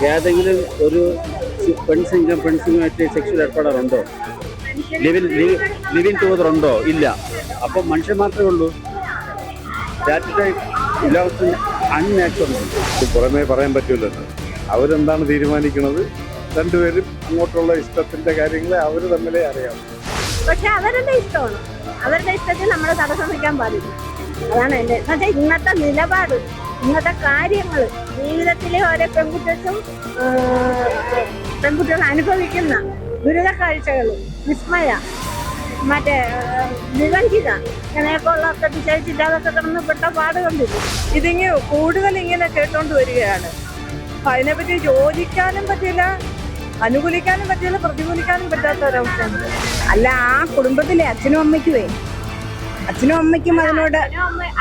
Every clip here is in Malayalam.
ഏതെങ്കിലും ഒരു പെൺസിംഗുമായിട്ട് സെക്ഷൽ ഏർപ്പെടാറുണ്ടോ? ലിവിൻ ടുഗദർ ഉണ്ടോ? ഇല്ല. അപ്പം മനുഷ്യൻ മാത്രമേ ഉള്ളൂ. അൺനാച്ചുറൽ. പുറമേ പറയാൻ പറ്റില്ലല്ലോ. അവരെന്താണ് തീരുമാനിക്കുന്നത്, രണ്ടുപേരും അങ്ങോട്ടുള്ള ഇഷ്ടത്തിന്റെ കാര്യങ്ങളെ അവർ തമ്മിലേ അറിയാം. പക്ഷെ അവരുടെ ഇഷ്ടമാണ്, അവരുടെ ഇഷ്ടത്തിൽ നമ്മൾ തടസ്സം വയ്ക്കാൻ പാടില്ല. അതാണ് എൻ്റെ ഇന്നത്തെ നിലപാട്, ഇന്നത്തെ കാര്യങ്ങൾ, ജീവിതത്തിലെ ഓരോ പെൺകുട്ടികൾ അനുഭവിക്കുന്ന ദുരിത കാഴ്ചകൾ, വിസ്മയ, മറ്റേ വിവഞ്ചിത, അങ്ങനെയൊക്കെയുള്ള വിചാരിച്ചിട്ട് അതൊക്കെ കിടന്ന് പെട്ട പാട് കണ്ടില്ല. ഇതിങ്ങനെ കൂടുതൽ ഇങ്ങനെ കേട്ടോണ്ട് വരികയാണ്. അപ്പൊ അതിനെപ്പറ്റി യോജിക്കാനും പറ്റില്ല, അനുകൂലിക്കാനും പറ്റില്ല, പ്രതികൂലിക്കാനും പറ്റാത്ത ഒരവസ്ഥയുണ്ട്. അല്ല, ആ കുടുംബത്തിലെ അച്ഛനും അമ്മയ്ക്കും അതിനോട്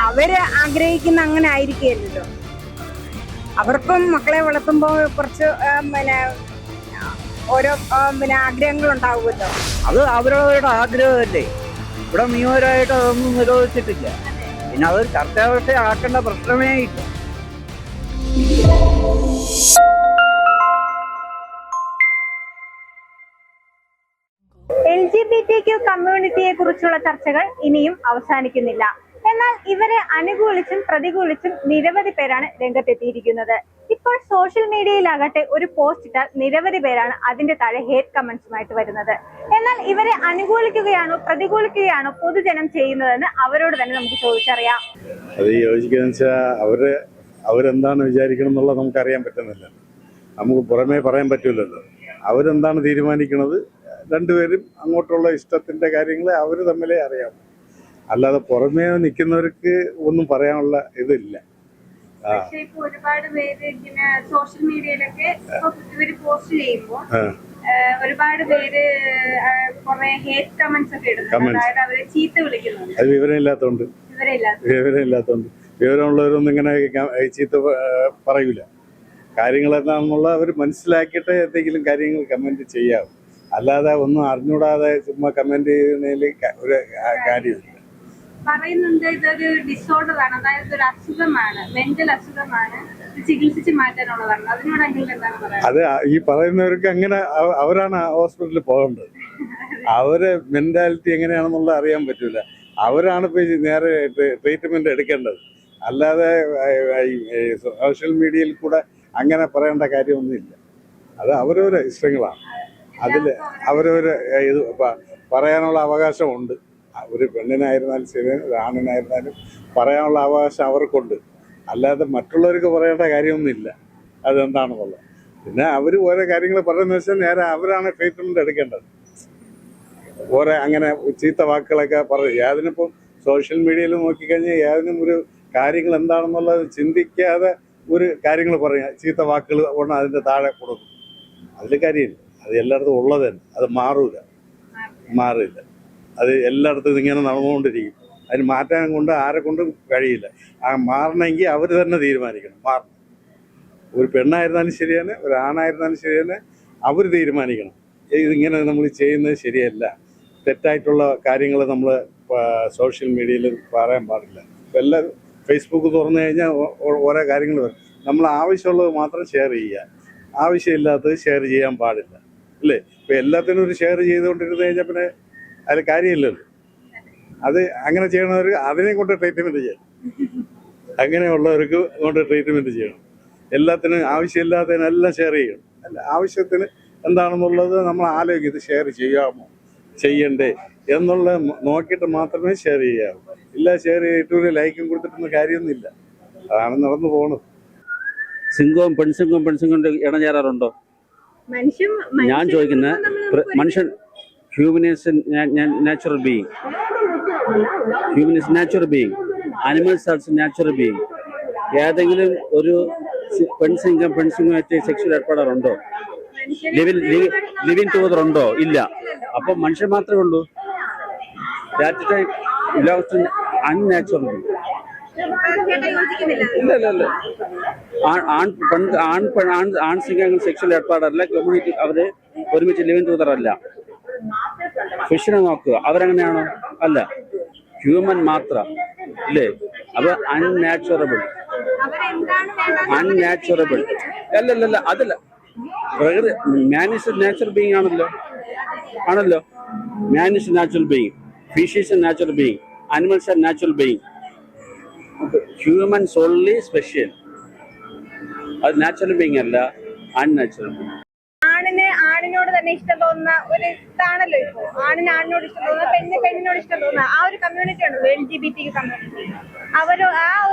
അവര് ആഗ്രഹിക്കുന്ന അങ്ങനെ ആയിരിക്കുകയല്ലോ. അവർക്കും മക്കളെ വളർത്തുമ്പോൾ കുറച്ച് ഓരോ ആഗ്രഹങ്ങൾ ഉണ്ടാവുമല്ലോ. അത് അവരവരുടെ ആഗ്രഹമല്ലേ. ഇവിടെ നിയമപരമായിട്ട് അതൊന്നും നിരോധിച്ചിട്ടില്ല. പിന്നെ അത് ചർച്ചാവിഷയ ആക്കേണ്ട പ്രശ്നമേ ഇല്ല. LGBTQ കമ്മ്യൂണിറ്റിയെ കുറിച്ചുള്ള ചർച്ചകൾ ഇനിയും അവസാനിക്കുന്നില്ല. എന്നാൽ ഇവരെ അനുകൂലിച്ചും പ്രതികൂലിച്ചും നിരവധി പേരാണ് രംഗത്തെത്തിയിരിക്കുന്നത്. ഇപ്പോൾ സോഷ്യൽ മീഡിയയിലാകട്ടെ ഒരു പോസ്റ്റ് ഇട്ടാൽ നിരവധി പേരാണ് അതിന്റെ താഴെ ഹേറ്റ് കമന്റ്സുമായിട്ട് വരുന്നത്. എന്നാൽ ഇവരെ അനുകൂലിക്കുകയാണോ പ്രതികൂലിക്കുകയാണോ പൊതുജനം ചെയ്യുന്നതെന്ന് അവരോട് തന്നെ നമുക്ക് ചോദിച്ചറിയാം. അത് യോജിക്കുന്ന വെച്ചാൽ അവരെന്താണ് വിചാരിക്കണം എന്നുള്ളത് നമുക്കറിയാൻ പറ്റുന്നില്ല. നമുക്ക് പുറമേ പറയാൻ പറ്റില്ലല്ലോ. അവരെന്താണ് തീരുമാനിക്കുന്നത്, രണ്ടുപേരും അങ്ങോട്ടുള്ള ഇഷ്ടത്തിന്റെ കാര്യങ്ങളെ അവർ തമ്മിലേ അറിയാം. അല്ലാതെ പുറമേ നിൽക്കുന്നവർക്ക് ഒന്നും പറയാനുള്ള ഇതില്ല. ഒരുപാട് പേര് ഇങ്ങനെ സോഷ്യൽ മീഡിയയിലൊക്കെ ഇവര് പോസ്റ്റ് ചെയ്യുമ്പോൾ ഒരുപാട് പേര് കുറെ ഹേറ്റ് കമന്റ്സ് ഒക്കെ ഇടുന്നു. അവരെ ചീത്ത വിളിക്കുന്നുണ്ട്. അത് വിവരമില്ലാത്തോണ്ട് വിവരമുള്ളവരൊന്നും ഇങ്ങനെ ചീത്ത പറയൂല. കാര്യങ്ങൾ എന്താണെന്നുള്ള അവർ മനസ്സിലാക്കിയിട്ട് എന്തെങ്കിലും കാര്യങ്ങൾ കമന്റ് ചെയ്യാവും. അല്ലാതെ ഒന്നും അറിഞ്ഞൂടാതെ ചുമ്മാ കമന്റ് ചെയ്യുന്നതിൽ ഒരു കാര്യമില്ല. പറയുന്നുണ്ട് ഇതൊരു ഡിസോർഡർ ആണ്, അതായത് ഒരു അസുഖമാണ്, മെന്റൽ അസുഖമാണ്, ചികിത്സിച്ച് മാറ്റാനുള്ളതാണ്. അതിനോടെങ്കിലും എന്താണ് പറയുക? അത് ഈ പറയുന്നവർക്ക് അങ്ങനെ അവരാണ് ഹോസ്പിറ്റലിൽ പോകേണ്ടത്. അവരെ മെന്റാലിറ്റി എങ്ങനെയാണെന്നുള്ള അറിയാൻ പറ്റൂല. അവരാണ് ഇപ്പൊ നേരെ ട്രീറ്റ്മെന്റ് എടുക്കേണ്ടത്. അല്ലാതെ സോഷ്യൽ മീഡിയയിൽ കൂടെ അങ്ങനെ പറയേണ്ട കാര്യമൊന്നുമില്ല. അത് അവരവരെ ഇഷ്ടങ്ങളാണ്. അതിൽ അവരവര് ഇത് പറയാനുള്ള അവകാശമുണ്ട്. ഒരു പെണ്ണിനായിരുന്നാലും ശരി, ഒരു ആണിനായിരുന്നാലും പറയാനുള്ള അവകാശം അവർക്കുണ്ട്. അല്ലാതെ മറ്റുള്ളവർക്ക് പറയേണ്ട കാര്യമൊന്നുമില്ല അതെന്താണെന്നുള്ളത്. പിന്നെ അവർ ഓരോ കാര്യങ്ങൾ പറയുന്നത് വെച്ചാൽ നേരെ അവരാണ് ട്രീറ്റ്മെന്റ് എടുക്കേണ്ടത്. ഓരോ അങ്ങനെ ചീത്ത വാക്കുകളൊക്കെ പറയും. അതിനിപ്പം സോഷ്യൽ മീഡിയയിൽ നോക്കിക്കഴിഞ്ഞാൽ ഏതിനും ഒരു കാര്യങ്ങൾ എന്താണെന്നുള്ളത് ചിന്തിക്കാതെ ഒരു കാര്യങ്ങൾ പറയാം, ചീത്ത വാക്കുകൾ കൊണ്ട് അതിൻ്റെ താഴെ കൊടുക്കും. അതിൽ കാര്യമില്ല. അത് എല്ലായിടത്തും ഉള്ളത് തന്നെ. അത് മാറില്ല. അത് എല്ലായിടത്തും ഇങ്ങനെ നടന്നുകൊണ്ടിരിക്കും. അതിന് മാറ്റാൻ കൊണ്ട് ആരെ കൊണ്ടും കഴിയില്ല. മാറണമെങ്കിൽ അവർ തന്നെ തീരുമാനിക്കണം. മാറണം. ഒരു പെണ്ണായിരുന്നാലും ശരിയാണ്, ഒരു ആണായിരുന്നാലും ശരിയാണ്, അവർ തീരുമാനിക്കണം. ഇതിങ്ങനെ നമ്മൾ ചെയ്യുന്നത് ശരിയല്ല, തെറ്റായിട്ടുള്ള കാര്യങ്ങൾ നമ്മൾ സോഷ്യൽ മീഡിയയിൽ പറയാൻ പാടില്ല. ഇപ്പം എല്ലാവരും ഫേസ്ബുക്ക് തുറന്നു കഴിഞ്ഞാൽ ഓരോ കാര്യങ്ങൾ വരും. നമ്മൾ ആവശ്യമുള്ളത് മാത്രം ഷെയർ ചെയ്യുക, ആവശ്യമില്ലാത്തത് ഷെയർ ചെയ്യാൻ പാടില്ല, അല്ലേ? ഇപ്പം എല്ലാത്തിനും ഒരു ഷെയർ ചെയ്തുകൊണ്ടിരുന്ന് കഴിഞ്ഞാൽ പിന്നെ അതിൽ കാര്യമില്ലല്ലോ. അത് അങ്ങനെ ചെയ്യണവർക്ക് അതിനെ കൊണ്ട് ട്രീറ്റ്മെൻറ്റ് ചെയ്യണം. അങ്ങനെയുള്ളവർക്ക് കൊണ്ട് ട്രീറ്റ്മെൻറ്റ് ചെയ്യണം. എല്ലാത്തിനും ആവശ്യമില്ലാത്തതിനെല്ലാം ഷെയർ ചെയ്യണം. അല്ല, ആവശ്യത്തിന് എന്താണെന്നുള്ളത് നമ്മൾ ആലോചിക്കും. ഇത് ഷെയർ ചെയ്യാമോ, ചെയ്യണ്ടേ എന്നുള്ള നോക്കിയിട്ട് മാത്രമേ ഷെയർ ചെയ്യാവൂ. ഇല്ല ഷെയർ ചെയ്തിട്ട് ഒരു ലൈക്കും കൊടുത്തിട്ടൊന്നും കാര്യമൊന്നുമില്ല. അതാണ് നടന്നു പോകുന്നത്. സിംഗവും പെൺസിംഗും ഇണചേരാറുണ്ടോ? ഞാൻ ചോദിക്കുന്നത്, മനുഷ്യൻ human is natural being. Human is natural being. Animals are natural being. ഏതെങ്കിലും ഒരു പെൺസിംഗുമായിട്ട് സെക്ഷൽ ഏർപ്പെടാറുണ്ടോ? ലിവിൻ ടുഗദർ ഉണ്ടോ? ഇല്ല. അപ്പം മനുഷ്യൻ മാത്രമേ ഉള്ളൂ. Unnatural being. ഇല്ല. ആൺസിംഗങ്ങൾ സെക്ഷൽ ഏർപ്പാടല്ല. കമ്മ്യൂണിറ്റി അവര് ഒരുമിച്ച് ലിവിൻ ടുഗദർ അല്ല. ഫിഷിനെ നോക്കുക, അവരെങ്ങനെയാണോ? അല്ല, ഹ്യൂമൻ മാത്രം, ഇല്ലേ? അപ്പൊ അൺനാച്ചുറബിൾ. അല്ലല്ല, അതല്ല. പ്രകൃതി man is a natural being ആണല്ലോ man is a natural being, fish is a natural being, animals are natural being, humans only special. അത് നാച്ചുറൽ ബീയിങ് അല്ല, അൺനാച്ചുറൽ ബീയിങ്. ആണിനോട് തന്നെ ഇഷ്ടം തോന്നുന്ന ഒരു ഇതാണല്ലോ ഇപ്പോ. ആണിനോട് ഇഷ്ടം തോന്നുന്ന, പെണ്ണിനോട് ഇഷ്ടം തോന്നുന്ന ആ ഒരു കമ്മ്യൂണിറ്റി ആണല്ലോ LGBT കമ്മ്യൂണിറ്റി. ആ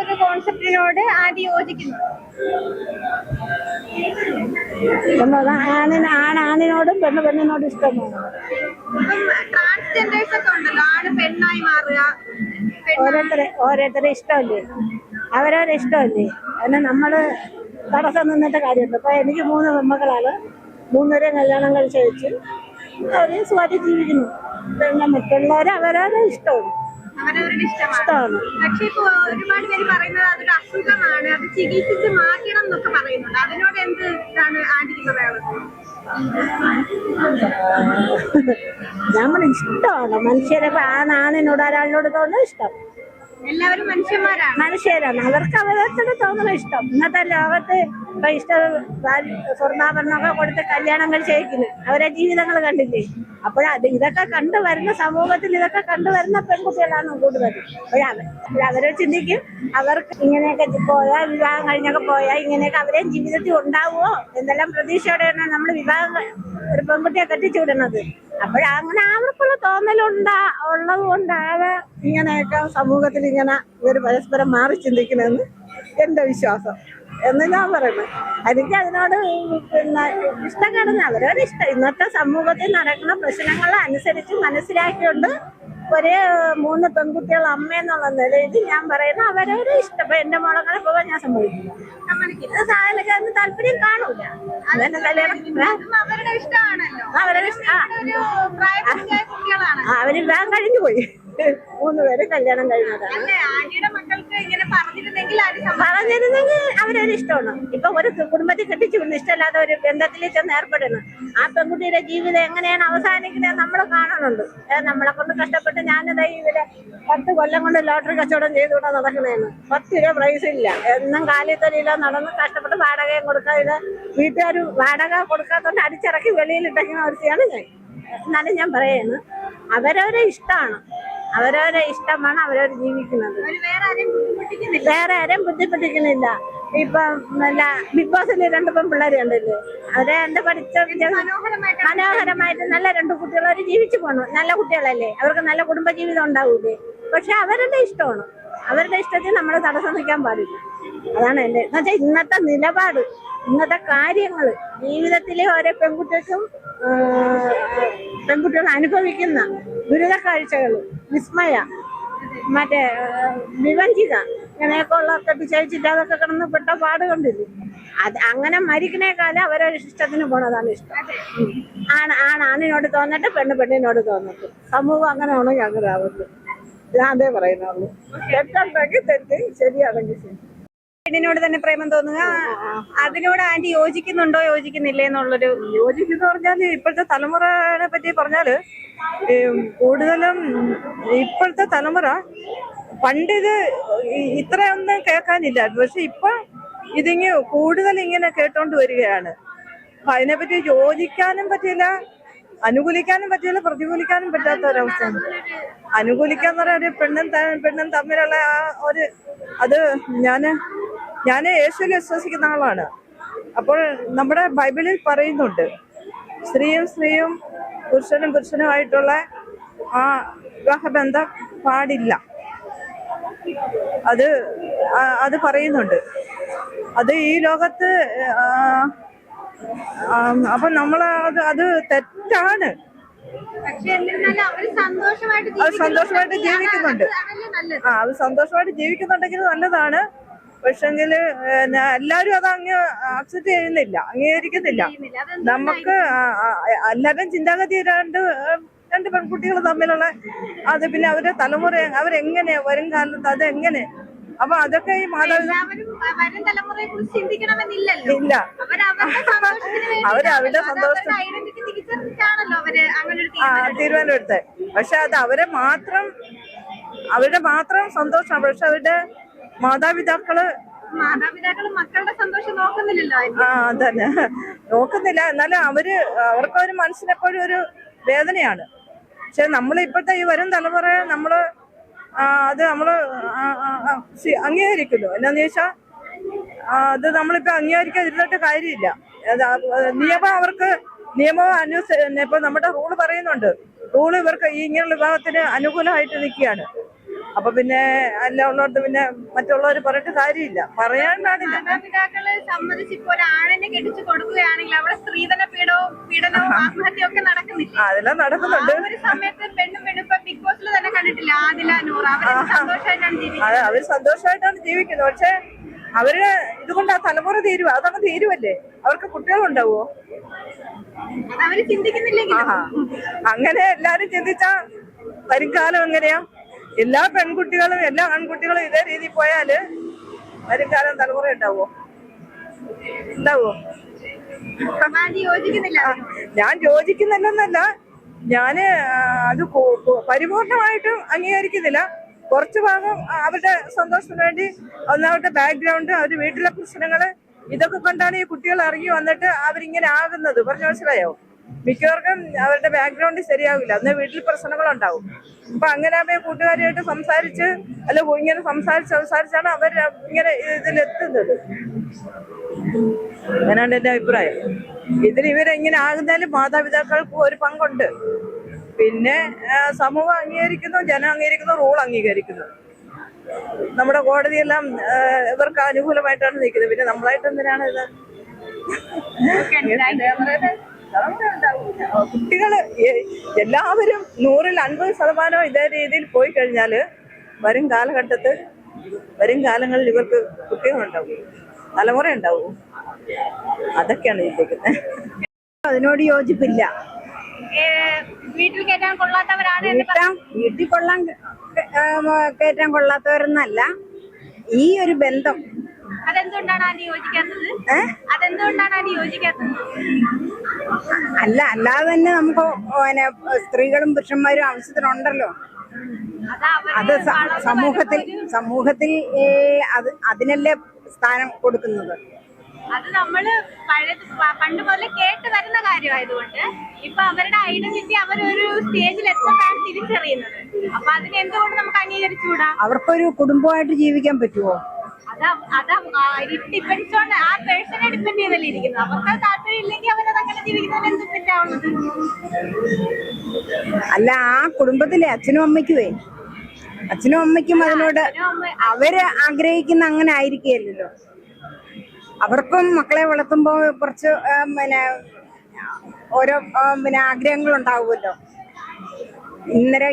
ഒരു കോൺസെപ്റ്റിനോട് ആദ്യം യോജിക്കുന്നു. ആണിനോടും പെണ്ണിനോടും ഇഷ്ടം തോന്നുന്നു. ട്രാൻസ്ജെൻഡേഴ്സ് ഒക്കെ ഉണ്ടല്ലോ, ആണ് പെണ്ണായി മാറുക. ഓരോരുത്തരെ ഇഷ്ടമല്ലേ, അവരവരെ ഇഷ്ടമല്ലേ. അതിന് നമ്മള് തടസ്സം നിന്നിട്ട് കാര്യമുണ്ട്. ഇപ്പൊ എനിക്ക് 3 പെൺമക്കളാണ്. 3 കല്യാണം കഴിച്ച് വെച്ച് അവര് സുഖമായിട്ട് ജീവിക്കുന്നു. പിന്നെ മറ്റുള്ളവരെ അവരവരെ ഇഷ്ടമാണ്. അവരവരുടെ ഇഷ്ടമാണ്. പക്ഷെ ഇപ്പൊ ഒരുപാട് പേര് പറയുന്നത് അതൊരു അസുഖമാണ്, അത് ചികിത്സിച്ച് മാറ്റണം എന്നൊക്കെ പറയുന്നുണ്ട്. അതിനോട് എന്താണ് ആന്റിക്ക് പറയാനുള്ളത്? നമ്മൾ ഇഷ്ടമാണ് മനുഷ്യരെ. ആണിനോട് ഒരാളിനോട് തോന്നുന്നത് ഇഷ്ടം. എല്ലാവരും മനുഷ്യരാണ്. അവർക്ക് അവരുടെ തോന്നുന്ന ഇഷ്ടം. ഇന്നത്തെ ലോകത്ത് ഇപ്പൊ സ്വർണ്ണാഭരണമൊക്കെ കൊടുത്ത് കല്യാണം കഴിച്ചേക്കുന്നു. അവരെ ജീവിതങ്ങൾ കണ്ടില്ലേ? ഇതൊക്കെ കണ്ടുവരുന്ന സമൂഹത്തിൽ ഇതൊക്കെ കണ്ടുവരുന്ന പെൺകുട്ടികളാണ് കൂടുതൽ. അവരെ ചിന്തിക്കും, അവർക്ക് ഇങ്ങനെയൊക്കെ പോയാൽ, വിവാഹം കഴിഞ്ഞൊക്കെ പോയാൽ ഇങ്ങനെയൊക്കെ അവരെയും ജീവിതത്തിൽ ഉണ്ടാവുമോ എന്തെല്ലാം പ്രതീക്ഷയോടെയാണ് നമ്മൾ ഒരു പെൺകുട്ടിയെ കെട്ടിച്ചു വിടുന്നത്. അപ്പോഴങ്ങനെ അവർക്കുള്ള ഉള്ളത് കൊണ്ടാണ് ഇങ്ങനെയൊക്കെ സമൂഹത്തിൽ ഇങ്ങനെ ഇവർ പരസ്പരം മാറി ചിന്തിക്കണമെന്ന് എന്റെ വിശ്വാസം എന്ന് ഞാൻ പറയുന്നത്. എനിക്ക് അതിനോട് പിന്നെ ഇഷ്ടം കാണുന്ന അവരവരെ ഇഷ്ടം. ഇന്നത്തെ സമൂഹത്തിൽ നടക്കുന്ന പ്രശ്നങ്ങളെ അനുസരിച്ച് മനസ്സിലാക്കിക്കൊണ്ട് ഒരേ 3 പെൺകുട്ടികൾ അമ്മ എന്നുള്ള നിലയിൽ ഞാൻ പറയുന്ന അവരവരെ ഇഷ്ടം. ഇപ്പൊ എന്റെ മോളങ്ങളെ പോകാൻ ഞാൻ സമ്മതിക്കില്ല. അതിന് താല്പര്യം കാണൂല. അതെന്നെ കല്യാണം അവരുടെ ഇഷ്ടമാണല്ലോ. അവര് വിവാഹം കഴിഞ്ഞു പോയി. 3 പേര് കല്യാണം കഴിഞ്ഞതാണ്. പറഞ്ഞിരുന്നെങ്കിൽ അവരൊരു ഇഷ്ടമാണ്. ഇപ്പൊ ഒരു കുടുംബത്തിൽ കെട്ടിച്ചു വിടുന്നു, ഇഷ്ടമല്ലാതെ ഒരു ബന്ധത്തിൽ ചെന്ന് ഏർപ്പെടുന്നു. ആ പെൺകുട്ടിയുടെ ജീവിതം എങ്ങനെയാണ് അവസാനിക്കുന്നത് നമ്മൾ കാണുന്നുണ്ട്. നമ്മളെ കൊണ്ട് കഷ്ടപ്പെട്ട് ഞാനിത് ഇതില് 10 കൊല്ലം കൊണ്ട് ലോട്ടറി കച്ചവടം ചെയ്തുകൂടെ നടക്കണേന്ന്. 10 രൂപ പ്രൈസ് ഇല്ല. എന്നും കാലിത്തൊലിയിലോ നടന്ന് കഷ്ടപ്പെട്ട് വാടകയും കൊടുക്കാതെ വീട്ടുകാർ വാടക കൊടുക്കാത്തോണ്ട് അടിച്ചിറക്കി വെളിയിലിട്ടേക്കുന്ന അവസ്ഥയാണ് ഞാൻ. എന്നാലും ഞാൻ പറയുന്നു, അവരവരെ ഇഷ്ടമാണ്. അവരവരെ ഇഷ്ടമാണ് അവരവർ ജീവിക്കുന്നത്. വേറെ ആരെയും ബുദ്ധിമുട്ടിക്കുന്നില്ല. ഇപ്പൊ ബിഗ് ബോസിൽ 2 പെൺപിള്ളേര് കണ്ടില്ലേ? അവരെ എന്റെ പഠിച്ച മനോഹരമായിട്ട് നല്ല 2 കുട്ടികൾ അവർ ജീവിച്ചു പോണു. നല്ല കുട്ടികളല്ലേ, അവർക്ക് നല്ല കുടുംബജീവിതം ഉണ്ടാവൂലേ? പക്ഷെ അവരുടെ ഇഷ്ടമാണ്. അവരുടെ ഇഷ്ടത്തിൽ നമ്മൾ തടസ്സം നിൽക്കാൻ പാടില്ല. അതാണ് എന്റെ എന്നുവെച്ചാൽ ഇന്നത്തെ നിലപാട്, ഇന്നത്തെ കാര്യങ്ങൾ ജീവിതത്തിലെ ഓരോ പെൺകുട്ടികൾ അനുഭവിക്കുന്ന ദുരിത കാഴ്ചകൾ, വിസ്മയ, മറ്റേ വിവഞ്ചിത, ഇങ്ങനെയൊക്കെ ഉള്ള കെട്ടിച്ചയച്ചിട്ട് അതൊക്കെ കിടന്ന് പെട്ട പാട് കണ്ടില്ലേ? അത് അങ്ങനെ മരിക്കണേക്കാളും അവരൊരു ഇഷ്ടത്തിന് പോണതാണ് ഇഷ്ടം. ആണിനോട് തോന്നിട്ട് പെണ്ണിനോട് തോന്നിട്ട് സമൂഹം അങ്ങനെയാണോ അങ്ങനെ ആവുന്നത്. ഞാൻ അതേ പറയുന്നുള്ളൂ. തെറ്റുണ്ടെങ്കിൽ തെറ്റ്, ശരിയാണെങ്കിൽ ശരി. പെണ്ണിനോട് തന്നെ പ്രേമം തോന്നുക, അതിനോട് ആന്റി യോജിക്കുന്നുണ്ടോ യോജിക്കുന്നില്ലേ എന്നുള്ളൊരു? യോജിക്കുന്ന പറഞ്ഞാല് ഇപ്പോഴത്തെ തലമുറയെ പറ്റി പറഞ്ഞാല് കൂടുതലും ഇപ്പോഴത്തെ തലമുറ പണ്ടിത് ഇത്രയൊന്നും കേൾക്കാനില്ലായിരുന്നു. പക്ഷെ ഇപ്പൊ കൂടുതൽ ഇങ്ങനെ കേട്ടോണ്ട് വരികയാണ്. അപ്പൊ അതിനെപ്പറ്റി യോജിക്കാനും പറ്റില്ല, അനുകൂലിക്കാനും പറ്റില്ല, പ്രതികൂലിക്കാനും പറ്റാത്ത ഒരവസ്ഥയാണ്. അനുകൂലിക്കാന്ന് പറയാൻ ഒരു പെണ്ണും തമ്മിലുള്ള ആ ഒരു അത് ഞാൻ യേശുവിൽ വിശ്വസിക്കുന്ന ആളാണ്. അപ്പോൾ നമ്മുടെ ബൈബിളിൽ പറയുന്നുണ്ട്, സ്ത്രീയും പുരുഷനുമായിട്ടുള്ള ആ വിവാഹബന്ധം പാടില്ല. അത് പറയുന്നുണ്ട്. അത് ഈ ലോകത്ത് അപ്പൊ അത് തെറ്റാണ്. അത് സന്തോഷമായിട്ട് ജീവിക്കുന്നുണ്ട്. അത് സന്തോഷമായിട്ട് ജീവിക്കുന്നുണ്ടെങ്കിൽ നല്ലതാണ്. പക്ഷെങ്കില് എല്ലാരും അത് അക്സെപ്റ്റ് ചെയ്യുന്നില്ല, അംഗീകരിക്കുന്നില്ല. നമുക്ക് എല്ലാവരുടെയും ചിന്താഗതി രണ്ട് പെൺകുട്ടികൾ തമ്മിലുള്ള അത്, പിന്നെ അവരുടെ തലമുറ അവരെങ്ങനെ വരും കാലത്ത് അതെങ്ങനെ, അപ്പൊ അതൊക്കെ ഈ മാതാപിതാക്കൾ ഇല്ല. അവരവരുടെ സന്തോഷത്തിന് തീരുമാനം എടുത്തത്. പക്ഷെ അത് അവരുടെ മാത്രം സന്തോഷമാണ്. പക്ഷെ അവരുടെ മാതാപിതാക്കള് മാതാപിതാക്കൾ മക്കളുടെ സന്തോഷം നോക്കുന്നില്ലല്ലോ. അതന്നെ നോക്കുന്നില്ല. എന്നാലും അവർക്കൊരു മനസ്സിനെപ്പോഴും ഒരു വേദനയാണ്. പക്ഷെ നമ്മൾ ഇപ്പോഴത്തെ ഈ വരും തലമുറയെ അത് നമ്മള് അംഗീകരിക്കുന്നു. എന്നാന്ന് ചോദിച്ചാൽ അത് നമ്മളിപ്പോ അംഗീകരിക്കാതിരുന്നിട്ട് കാര്യമില്ല. നിയമം ഇപ്പൊ നമ്മുടെ റൂള് പറയുന്നുണ്ട്. റൂള് ഇവർക്ക് ഇങ്ങനെയുള്ള വിഭാഗത്തിന് അനുകൂലമായിട്ട് നിൽക്കുകയാണ്. അപ്പൊ പിന്നെ എല്ലാം ഉള്ളവർക്ക് പിന്നെ മറ്റുള്ളവർ പറഞ്ഞിട്ട് കാര്യമില്ല, പറയാൻ പാടില്ല. മാതാപിതാക്കള് സമ്മതിച്ച് ഇപ്പൊ ഒരാണിനെ കെട്ടിച്ചു കൊടുക്കുകയാണെങ്കിൽ അവിടെ സ്ത്രീധന പീഡനവും ആത്മഹത്യയും ഒക്കെ നടക്കുന്നില്ല. അതെല്ലാം നടക്കുന്നുണ്ട്. ഒരു സമയത്ത് പെണ്ണും ഇപ്പൊ ബിഗ് ബോസിൽ തന്നെ കണ്ടിട്ടില്ല, ആദില നൂറ് അവര് സന്തോഷമായിട്ടാണ് ജീവിക്കുന്നത്. അവര് സന്തോഷമായിട്ടാണ് ജീവിക്കുന്നത്. പക്ഷെ അവരുടെ ഇതുകൊണ്ട് ആ തലമുറ തീരുവ, അതങ്ങ് തീരുവല്ലേ? അവർക്ക് കുട്ടികളുണ്ടാവോ? അവര് ചിന്തിക്കുന്നില്ലെങ്കിൽ അങ്ങനെ എല്ലാരും ചിന്തിച്ചാ വരും കാലം എങ്ങനെയാ? എല്ലാ പെൺകുട്ടികളും എല്ലാ ആൺകുട്ടികളും ഇതേ രീതിയിൽ പോയാല് വരും കാലം തലമുറ ഉണ്ടാവോ? ഞാൻ യോജിക്കുന്നില്ലെന്നല്ല, ഞാന് അത് പരിപൂർണമായിട്ടും അംഗീകരിക്കുന്നില്ല. കുറച്ചു ഭാഗം അവരുടെ സന്തോഷത്തിന് വേണ്ടി ഒന്നാമത്തെ ബാക്ക്ഗ്രൗണ്ട്, അവരുടെ വീട്ടിലെ പ്രശ്നങ്ങള്, ഇതൊക്കെ കൊണ്ടാണ് ഈ കുട്ടികൾ ഇറങ്ങി വന്നിട്ട് അവരിങ്ങനെ ആകുന്നത്. പറഞ്ഞു മനസ്സിലായോ? മിക്കവർക്കും അവരുടെ ബാക്ക്ഗ്രൗണ്ട് ശരിയാവില്ല, അന്ന് വീട്ടിൽ പ്രശ്നങ്ങളുണ്ടാവും. അപ്പൊ അങ്ങനെ കൂട്ടുകാരിയായിട്ട് സംസാരിച്ച് ഇങ്ങനെ സംസാരിച്ചാണ് അവർ ഇങ്ങനെ ഇതിലെത്തുന്നത്. അങ്ങനെയാണ് എന്റെ അഭിപ്രായം. ഇവരെങ്ങനെ ആകുന്നതിൽ മാതാപിതാക്കൾക്ക് ഒരു പങ്കുണ്ട്. പിന്നെ സമൂഹം അംഗീകരിക്കുന്നു, ജനം അംഗീകരിക്കുന്നു, റൂൾ അംഗീകരിക്കുന്നു. നമ്മുടെ കോടതിയെല്ലാം ഇവർക്ക് അനുകൂലമായിട്ടാണ് നിൽക്കുന്നത്. പിന്നെ നമ്മളായിട്ട് എന്തിനാണ് ഇത്? കുട്ടികള് എല്ലാവരും 100-50% ഇതേ രീതിയിൽ പോയി കഴിഞ്ഞാല് വരും കാലങ്ങളിൽ ഇവർക്ക് കുട്ടികളുണ്ടാവും, തലമുറ ഉണ്ടാവും. അതൊക്കെയാണ് ചിന്തിക്കുന്നത്. അതിനോട് യോജിപ്പില്ല. വീട്ടിൽ കയറ്റാൻ കൊള്ളാത്തവരാണ്. വീട്ടിൽ കയറ്റാൻ കൊള്ളാത്തവരെന്നല്ല, ഈ ഒരു ബന്ധം. അതെന്തുകൊണ്ടാണ് ആന്റി യോജിക്കാത്തത്? അല്ലാതെ തന്നെ നമുക്ക് സ്ത്രീകളും പുരുഷന്മാരും ആവശ്യത്തിനുണ്ടല്ലോ. അത് സമൂഹത്തിൽ അതിനല്ലേ സ്ഥാനം കൊടുക്കുന്നത്. അത് നമ്മള് പണ്ട് മുതലേ കേട്ട് വരുന്ന കാര്യമായതുകൊണ്ട് ഇപ്പൊ അവരുടെ ഐഡന്റിറ്റി അവരൊരു സ്റ്റേജിൽ എത്തുമ്പോഴാണ് തിരിച്ചറിയുന്നത്. അപ്പൊ അതിന് എന്തുകൊണ്ട് നമുക്ക് അംഗീകരിച്ചുകൂടാ? അവർക്കൊരു കുടുംബമായിട്ട് ജീവിക്കാൻ പറ്റുമോ? ഡിപ്പെൻഡ്സ് ഓൺ ആ പേഴ്സണെ ഡിപ്പെൻഡ് ചെയ്തല്ലേ ഇരിക്കുന്നത്. അവർക്ക് താല്പര്യം ഇല്ലെങ്കിൽ അവരത് അങ്ങനെ ജീവിക്കുന്നതിന് എന്ത് തെറ്റാവുന്നത്? അല്ല, ആ കുടുംബത്തിലെ അച്ഛനും അമ്മയ്ക്കും അതിനോട് അവര് ആഗ്രഹിക്കുന്ന അങ്ങനെ ആയിരിക്കുകയല്ലോ. അവർക്കും മക്കളെ വളർത്തുമ്പോ കുറച്ച് ഓരോ ആഗ്രഹങ്ങൾ ഉണ്ടാവുമല്ലോ.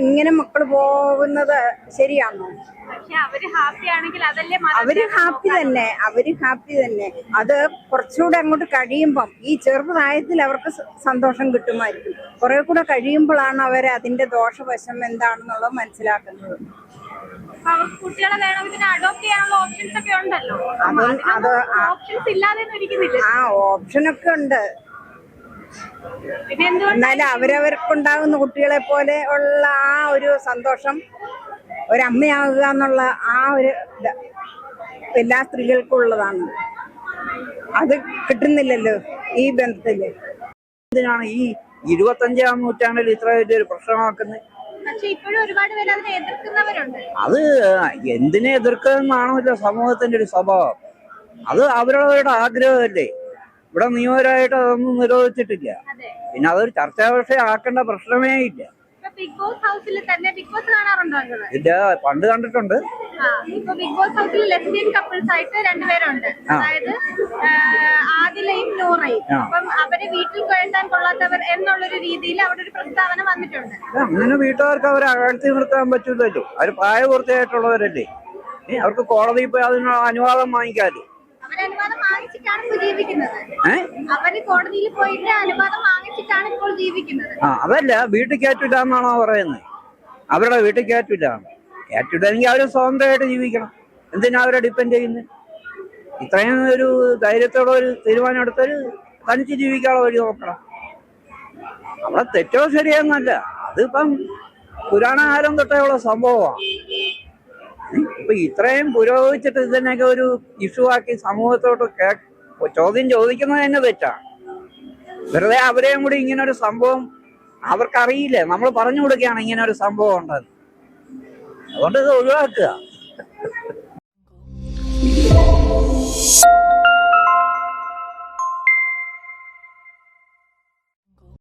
ഇങ്ങനെ മക്കള് പോകുന്നത് ശരിയാണോ? അവര് ഹാപ്പി തന്നെ. അത് കുറച്ചുകൂടെ അങ്ങോട്ട് കഴിയുമ്പം, ഈ ചെറുപ്രായത്തിൽ അവർക്ക് സന്തോഷം കിട്ടുമായിരിക്കും. കുറെ കൂടെ കഴിയുമ്പോഴാണ് അവർ അതിന്റെ ദോഷവശം എന്താണെന്നുള്ളത് മനസ്സിലാക്കുന്നത്. കുട്ടികളെ വേണമെങ്കിൽ അഡോപ്റ്റ് ചെയ്യാനുള്ള ഓപ്ഷൻസ് ഒക്കെ ഉണ്ടല്ലോ. ഓപ്ഷൻസ് ഇല്ലാതെ ഓപ്ഷനൊക്കെ ഉണ്ട്. എന്നാലും അവരവർക്കുണ്ടാകുന്ന കുട്ടികളെ പോലെ ഉള്ള ആ ഒരു സന്തോഷം, ഒരമ്മയാകുക എന്നുള്ള ആ ഒരു എല്ലാ സ്ത്രീകൾക്കും ഉള്ളതാണ്. അത് കിട്ടുന്നില്ലല്ലോ ഈ ബന്ധത്തില്. ഇതിനാണ് ഈ 25-ാം നൂറ്റാണ്ടിൽ ഇത്ര വലിയൊരു പ്രശ്നമാക്കുന്നത്. പക്ഷെ ഇപ്പോഴും ഒരുപാട് പേര് അതിനെ എതിർക്കുന്നവരുണ്ട്. അത് എന്തിനെ എതിർക്കുന്നതാണല്ലോ സമൂഹത്തിന്റെ ഒരു സ്വഭാവം. അത് അവരവരുടെ ആഗ്രഹമല്ലേ. ഇവിടെ നിയമപരമായിട്ട് അതൊന്നും നിരോധിച്ചിട്ടില്ല. പിന്നെ അതൊരു ചർച്ചാ വിഷയം ആക്കേണ്ട പ്രശ്നമേ ഇല്ല. ബിഗ് ബോസ് ഹൗസിൽ തന്നെ ബിഗ് ബോസ് കാണാറുണ്ടോ? ഇല്ല, പണ്ട് കണ്ടിട്ടുണ്ട്. ഇപ്പൊ ബിഗ് ബോസ് ഹൗസിൽ ലെസ്ബിയൻ കപ്പിൾസ് ആയിട്ട് 2 പേരുണ്ട്. അതായത് ആദിലയും നൂറയും. അപ്പം അവരെ വീട്ടിൽ കയറ്റാൻ കൊള്ളാത്തവർ എന്നുള്ളൊരു രീതിയിൽ അവിടെ ഒരു പ്രസ്താവന വന്നിട്ടുണ്ട്. അങ്ങനെ വീട്ടുകാർക്ക് അവരെ അകഴ്ത്തി നിർത്താൻ പറ്റില്ലല്ലോ. അവർ പ്രായപൂർത്തിയായിട്ടുള്ളവരല്ലേ. അവർക്ക് കോടതിയിൽ പോയി അതിന് അനുവാദം വാങ്ങിക്കാമല്ലോ. അനുവാദം വാങ്ങിച്ചിട്ടാണ് ഇപ്പോൾ ജീവിക്കുന്നത്. അവര് കോടതിയിൽ പോയിട്ട് അനുവാദം വാങ്ങിച്ചിട്ടാണ് ഇപ്പോൾ ജീവിക്കുന്നത്. അതല്ല, വീട്ടിൽ കയറ്റില്ല എന്നാണോ പറയുന്നത്? അവരുടെ വീട്ടിൽ കയറ്റില്ല. കയറ്റില്ലെങ്കിൽ അവര് സ്വതന്ത്രമായിട്ട് ജീവിക്കണം. എന്തിനാ അവരെ ഡിപ്പെൻഡ് ചെയ്യുന്നത്? ഇത്രയും ഒരു ധൈര്യത്തോടെ ഒരു തീരുമാനം എടുത്തൊരു തനിച്ച് ജീവിക്കാനുള്ള വഴി നോക്കണം. അവിടെ തെറ്റോ ശരിയെന്നല്ല, അതിപ്പം പുരാണകാലം തൊട്ടേയുള്ള സംഭവമാണ്. അപ്പൊ ഇത്രയും പുരോഗമിച്ചിട്ട് ഇതിനൊക്കെ ഒരു ഇഷ്യൂ ആക്കി സമൂഹത്തോട്ട് ചോദ്യം ചോദിക്കുന്നത് തന്നെ തെറ്റാണ്. വെറുതെ അവരെയും കൂടി ഇങ്ങനെ ഒരു സംഭവം അവർക്കറിയില്ലേ, നമ്മൾ പറഞ്ഞു കൊടുക്കുകയാണ് ഇങ്ങനെ ഒരു സംഭവം ഉണ്ടെന്ന്. അതുകൊണ്ട് ഇത് ഒഴിവാക്കുക.